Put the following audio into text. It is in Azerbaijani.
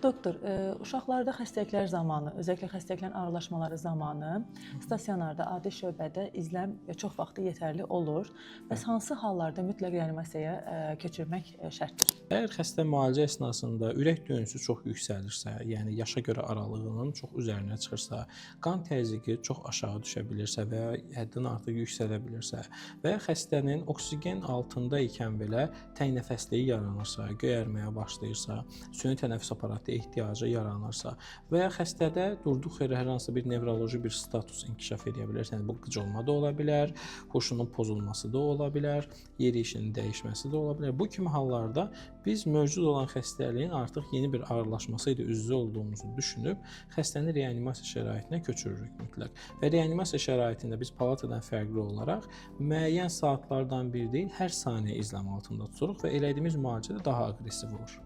Doktor, uşaqlarda xəstəliklər zamanı, özəlliklə xəstəliklərin ağırlaşmaları zamanı stasionarda, adi şöbədə izləm çox vaxtı yetərli olur. Bəs hansı hallarda mütləq reanimasiyaya keçirmək şərtdir? Əgər xəstə müalicə əsnasında ürək döyüntüsü çox yüksəlirsə, yəni yaşa görə aralığının çox üzərinə çıxırsa, qan təzyiqi çox aşağı düşə bilirsə və ya həddən artıq yüksələ bilirsə və ya xəstənin oksigen altında ikən belə təngnəfəsliyi yaranırsa, göyərməyə başlayırsa, süni tənəffüs aparatı ehtiyacı yaranırsa və ya xəstədə durduq yerə hər hansı bir nevroloji bir status inkişaf edə bilər. Yəni bu qıcolma da ola bilər, huşunun pozulması da ola bilər, yeriyişinin dəyişməsi də ola bilər. Bu kimi hallarda biz mövcud olan xəstəliyin artıq yeni bir ağırlaşması ilə üz-üzə olduğumuzu düşünüb xəstəni reanimasiya şəraitinə köçürürük mütləq. Və reanimasiya şəraitində biz palatadan fərqli olaraq müəyyən saatlardan bir deyil, hər saniyə izləm altında tuturuq və elədiyimiz müalicə də daha aqressiv olur.